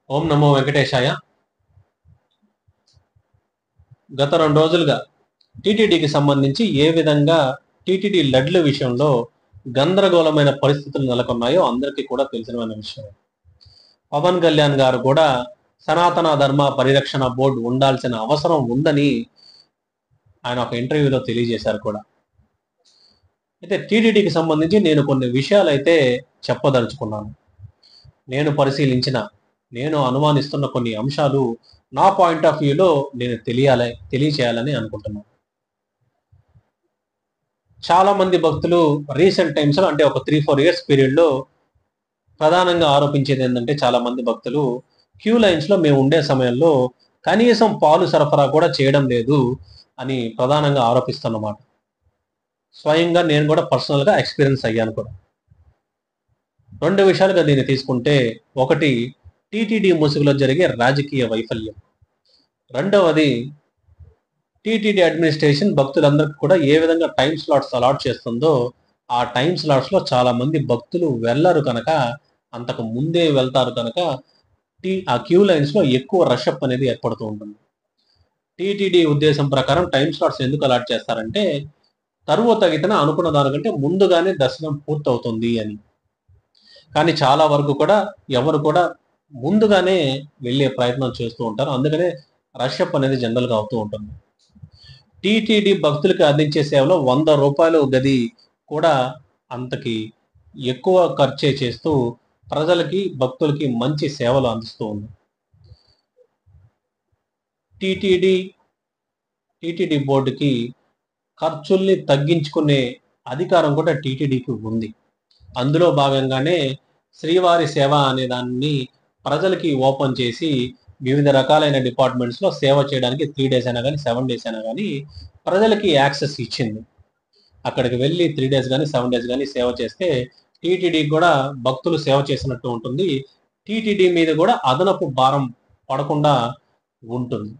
ఓం నమో వెంకటేశాయ. గత 2 రోజులుగా టీటీడీకి సంబంధించి ఏ విధంగా టీటీడీ లడ్ల విషయంలో గందరగోళమైన పరిస్థితులు నెలకొన్నాయో అందరికీ కూడా తెలిసిన విషయం. పవన్ కళ్యాణ్ గారు కూడా సనాతన ధర్మ పరిరక్షణ బోర్డు ఉండాల్సిన అవసరం ఉందని ఆయన ఒక ఇంటర్వ్యూలో తెలియజేశారు కూడా. అయితే టీటీడీకి సంబంధించి నేను కొన్ని విషయాలు అయితే చెప్పదలుచుకున్నాను. నేను పరిశీలించిన, నేను అనుమానిస్తున్న కొన్ని అంశాలు నా పాయింట్ ఆఫ్ వ్యూలో నేను తెలియచేయాలని అనుకుంటున్నాను. చాలా మంది భక్తులు రీసెంట్ టైమ్స్ లో, అంటే ఒక 3-4 ఇయర్స్ పీరియడ్ లో ప్రధానంగా ఆరోపించేది ఏంటంటే, చాలా మంది భక్తులు క్యూ లైన్స్ లో మేము ఉండే సమయంలో కనీసం పాలు సరఫరా కూడా చేయడం లేదు అని ప్రధానంగా ఆరోపిస్తున్నమాట. స్వయంగా నేను కూడా పర్సనల్ గా ఎక్స్పీరియన్స్ అయ్యాను కూడా. 2 విషయాలుగా దీన్ని తీసుకుంటే, ఒకటి టీటీడీ ముసుగులో జరిగే రాజకీయ వైఫల్యం, రెండవది టీటీడీ అడ్మినిస్ట్రేషన్ భక్తులందరికీ కూడా ఏ విధంగా టైం స్లాట్స్ అలాట్ చేస్తుందో, ఆ టైం స్లాట్స్ లో చాలా మంది భక్తులు వెళ్ళరు కనుక, అంతకు ముందే వెళ్తారు కనుక ఆ క్యూ లైన్స్ లో ఎక్కువ రష్ అప్ అనేది ఏర్పడుతూ ఉంటుంది. టీటీడీ ఉద్దేశం ప్రకారం టైం స్లాట్స్ ఎందుకు అలాట్ చేస్తారంటే, తరువాత తగిన అనుకున్న దానికంటే ముందుగానే దర్శనం పూర్తవుతుంది అని. కానీ చాలా వరకు కూడా ఎవరు కూడా ముందుగానే వెళ్ళే ప్రయత్నం చేస్తూ ఉంటారు. అందుకనే రష్ అప్ అనేది జనరల్ గా అవుతూ ఉంటుంది. టీటీడీ భక్తులకి అందించే సేవలో 100 రూపాయలు గది కూడా అంతకి ఎక్కువ ఖర్చే చేస్తూ ప్రజలకి, భక్తులకి మంచి సేవలు అందిస్తూ ఉంది. టీటీడీ బోర్డుకి ఖర్చుల్ని తగ్గించుకునే అధికారం కూడా టీటీడీకి ఉంది. అందులో భాగంగానే శ్రీవారి సేవ అనే దాన్ని ప్రజలకి ఓపెన్ చేసి వివిధ రకాలైన డిపార్ట్మెంట్స్ లో సేవ చేయడానికి 3 డేస్ అయినా కానీ 7 డేస్ అయినా కానీ ప్రజలకి యాక్సెస్ ఇచ్చింది. అక్కడికి వెళ్ళి 3 డేస్ కానీ 7 డేస్ కానీ సేవ చేస్తే టీటీడీ కూడా భక్తులు సేవ చేసినట్టు ఉంటుంది. టీటీడీ మీద కూడా అదనపు భారం పడకుండా ఉంటుంది.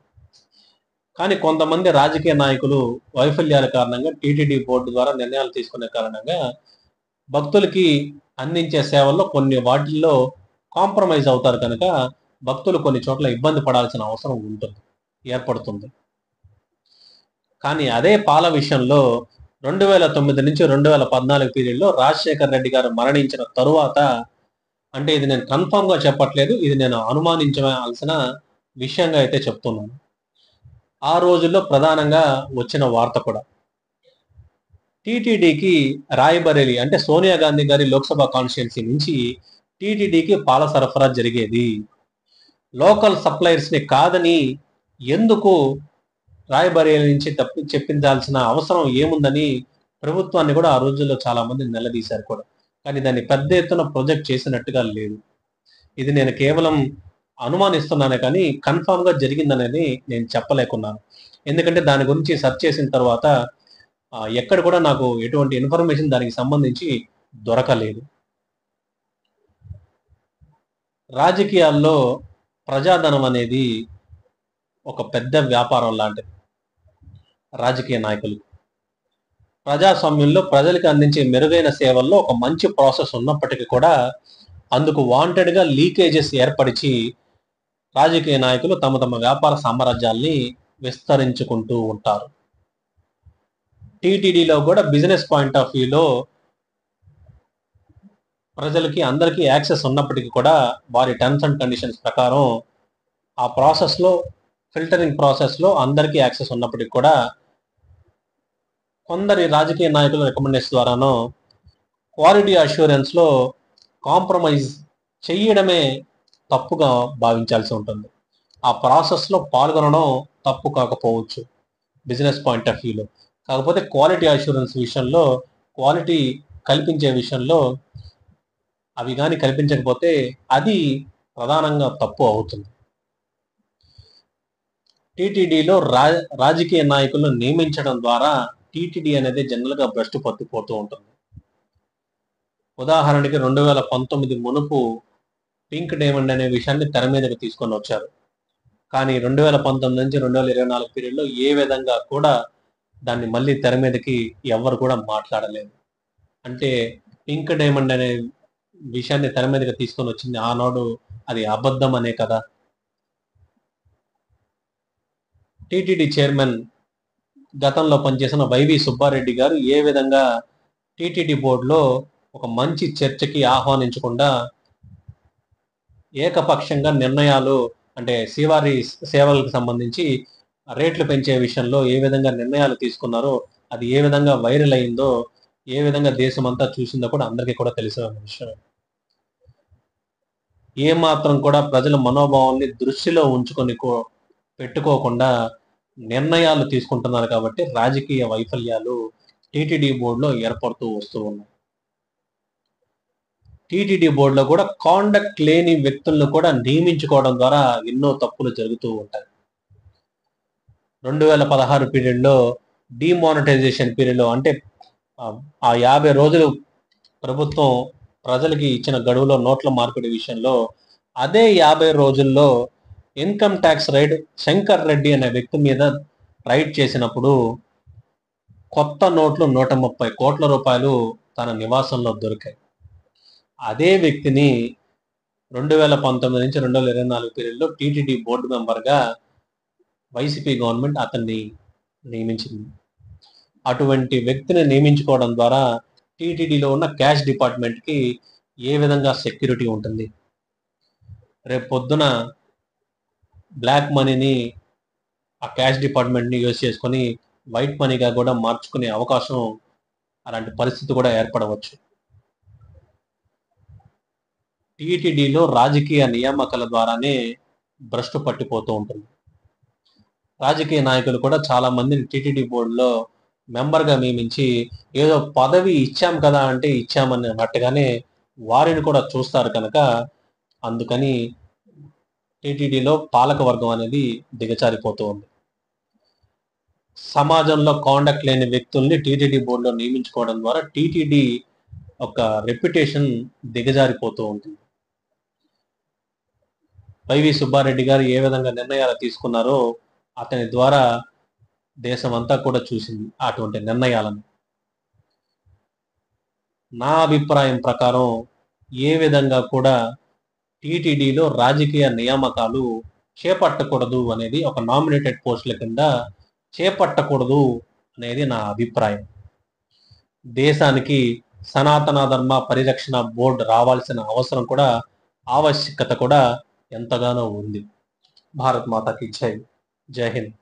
కానీ కొంతమంది రాజకీయ నాయకులు వైఫల్యాల కారణంగా, టీటీడీ బోర్డు ద్వారా నిర్ణయాలు తీసుకునే కారణంగా భక్తులకి అందించే సేవల్లో కొన్ని వాటిల్లో కాంప్రమైజ్ అవుతారు కనుక భక్తులు కొన్ని చోట్ల ఇబ్బంది పడాల్సిన అవసరం ఏర్పడుతుంది. కానీ అదే పాల విషయంలో 2009 నుంచి 2014 పీరియడ్లో రాజశేఖర్ రెడ్డి గారు మరణించిన తరువాత, అంటే ఇది నేను కన్ఫర్మ్ గా చెప్పట్లేదు, ఇది నేను అనుమానించాల్సిన విషయంగా అయితే చెప్తున్నాను. ఆ రోజుల్లో ప్రధానంగా వచ్చిన వార్త కూడా, టీటీడీకి రాయబరేలి అంటే సోనియా గాంధీ గారి లోక్సభ కాన్స్టిట్యున్సీ నుంచి టీటీడీకి పాల సరఫరా జరిగేది. లోకల్ సప్లయర్స్ ని కాదని ఎందుకు రాయబరేలి నుంచి చెప్పించాల్సిన అవసరం ఏముందని ప్రభుత్వాన్ని కూడా ఆ రోజుల్లో చాలా మంది నిలదీశారు కూడా. కానీ దాన్ని పెద్ద ఎత్తున ప్రొజెక్ట్ చేసినట్టుగా లేదు. ఇది నేను కేవలం అనుమానిస్తున్నానే కానీ కన్ఫామ్ గా జరిగిందనేది నేను చెప్పలేకున్నాను. ఎందుకంటే దాని గురించి సెర్చ్ చేసిన తర్వాత ఎక్కడ కూడా నాకు ఎటువంటి ఇన్ఫర్మేషన్ దానికి సంబంధించి దొరకలేదు. రాజకీయాల్లో ప్రజాధనం అనేది ఒక పెద్ద వ్యాపారం లాంటిది. రాజకీయ నాయకులు ప్రజాస్వామ్యంలో ప్రజలకు అందించే మెరుగైన సేవల్లో ఒక మంచి ప్రాసెస్ ఉన్నప్పటికీ కూడా అందుకు వాంటెడ్ గా లీకేజెస్ ఏర్పరిచి రాజకీయ నాయకులు తమ తమ వ్యాపార సామ్రాజ్యాల్ని విస్తరించుకుంటూ ఉంటారు. టీటీడీలో కూడా బిజినెస్ పాయింట్ ఆఫ్ వ్యూలో ప్రజలకి అందరికీ యాక్సెస్ ఉన్నప్పటికీ కూడా వారి టర్మ్స్ అండ్ కండిషన్స్ ప్రకారం ఆ ప్రాసెస్ లో, ఫిల్టరింగ్ ప్రాసెస్ లో అందరికీ యాక్సెస్ ఉన్నప్పటికీ కూడా కొందరి రాజకీయ నాయకుల రికమెండేషన్ ద్వారానో క్వాలిటీ అష్యూరెన్స్ లో కాంప్రమైజ్ చేయడమే తప్పుగా భావించాల్సి ఉంటుంది. ఆ ప్రాసెస్ లో పాల్గొనడం తప్పు కాకపోవచ్చు బిజినెస్ పాయింట్ ఆఫ్ వ్యూలో. కాకపోతే క్వాలిటీ అష్యూరెన్స్ విషయంలో, క్వాలిటీ కల్పించే విషయంలో అవి కానీ కల్పించకపోతే అది ప్రధానంగా తప్పు అవుతుంది. టీటీడీలో రాజకీయ నాయకులను నియమించడం ద్వారా టీటీడీ అనేది జనరల్ గా భ్రష్టు పట్టిపోతూ ఉంటుంది. ఉదాహరణకి 2019 మునుపు పింక్ డైమండ్ అనే విషయాన్ని తెర మీదకి తీసుకొని వచ్చారు. కానీ 2019 నుంచి 2024 పీరియడ్ లో ఏ విధంగా కూడా దాన్ని మళ్ళీ తెర మీదకి ఎవరు కూడా మాట్లాడలేదు. అంటే పింక్ డైమండ్ అనే విషయాన్ని తెర మీదకి తీసుకొని వచ్చింది ఆనాడు అది అబద్ధం అనే కదా. టిటిడి చైర్మన్ గతంలో పనిచేసిన వైవి సుబ్బారెడ్డి గారు ఏ విధంగా టిటిడి బోర్డులో ఒక మంచి చర్చకి ఆహ్వానించకుండా ఏకపక్షంగా నిర్ణయాలు, అంటే శ్రీవారి సేవలకు సంబంధించి రేట్లు పెంచే విషయంలో ఏ విధంగా నిర్ణయాలు తీసుకున్నారో, అది ఏ విధంగా వైరల్ అయిందో, ఏ విధంగా దేశమంతా చూసిందో కూడా అందరికీ కూడా తెలిసిన విషయం. ఏ మాత్రం కూడా ప్రజల మనోభావాల్ని దృష్టిలో ఉంచుకొని పెట్టుకోకుండా నిర్ణయాలు తీసుకుంటున్నారు కాబట్టి రాజకీయ వైఫల్యాలు టిటిడి బోర్డులో ఏర్పడుతూ వస్తూ ఉన్నాయి. టిటిడి బోర్డులో కూడా కాండక్ట్ లేని వ్యక్తులను కూడా నియమించుకోవడం ద్వారా ఎన్నో తప్పులు జరుగుతూ ఉంటాయి. 2016 పీరియడ్లో డిమానిటైజేషన్ పీరియడ్లో, అంటే ఆ 50 రోజులు ప్రభుత్వం ప్రజలకి ఇచ్చిన గడువులో నోట్ల మార్పిడి విషయంలో అదే 50 రోజుల్లో income tax raid Shankar Reddy అనే వ్యక్తి మీద రైడ్ చేసినప్పుడు కొత్త నోట్లు 130 కోట్ల రూపాయలు తన నివాసంలో దొరికాయి. అదే వ్యక్తిని 2019 నుంచి 2024 పీరియడ్లో టిటిడి బోర్డు మెంబర్గా వైసీపీ గవర్నమెంట్ అతన్ని నియమించింది. అటువంటి వ్యక్తిని నియమించుకోవడం ద్వారా టిటిడిలో ఉన్న క్యాష్ డిపార్ట్మెంట్కి ఏ విధంగా సెక్యూరిటీ ఉంటుంది? రేపు పొద్దున బ్లాక్ మనీని ఆ క్యాష్ డిపార్ట్మెంట్ని యూజ్ చేసుకొని వైట్ మనీగా కూడా మార్చుకునే అవకాశం, అలాంటి పరిస్థితి కూడా ఏర్పడవచ్చు. టిటిడిలో రాజకీయ నియామకాల ద్వారానే భ్రష్టు పట్టిపోతూ ఉంటుంది. రాజకీయ నాయకులు కూడా చాలా మందిని టిటిడి బోర్డులో మెంబర్గా నియమించి ఏదో పదవి ఇచ్చాం కదా అంటే ఇచ్చామని అన్నట్టుగానే వారిని కూడా చూస్తారు కనుక, అందుకని టిటిడిలో పాలక వర్గం అనేది దిగజారిపోతూ ఉంది. సమాజంలో కాండక్ట్ లేని వ్యక్తుల్ని టిటిడి బోర్డులో నియమించుకోవడం ద్వారా టిటిడి ఒక రెప్యుటేషన్ దిగజారిపోతూ ఉంటుంది. వైవి సుబ్బారెడ్డి గారు ఏ విధంగా నిర్ణయాలు తీసుకున్నారో అతని ద్వారా దేశం అంతా కూడా చూసింది అటువంటి నిర్ణయాలను. నా అభిప్రాయం ప్రకారం ఏ విధంగా కూడా టిటిడిలో రాజకీయ నియామకాలు చేపట్టకూడదు అనేది, ఒక నామినేటెడ్ పోస్టుల కింద చేపట్టకూడదు అనేది నా అభిప్రాయం. దేశానికి సనాతన ధర్మ పరిరక్షణ బోర్డు రావాల్సిన అవసరం కూడా, ఆవశ్యకత కూడా ఎంతగానో ఉంది. భారత్ మాతాకి జై. జై హింద్.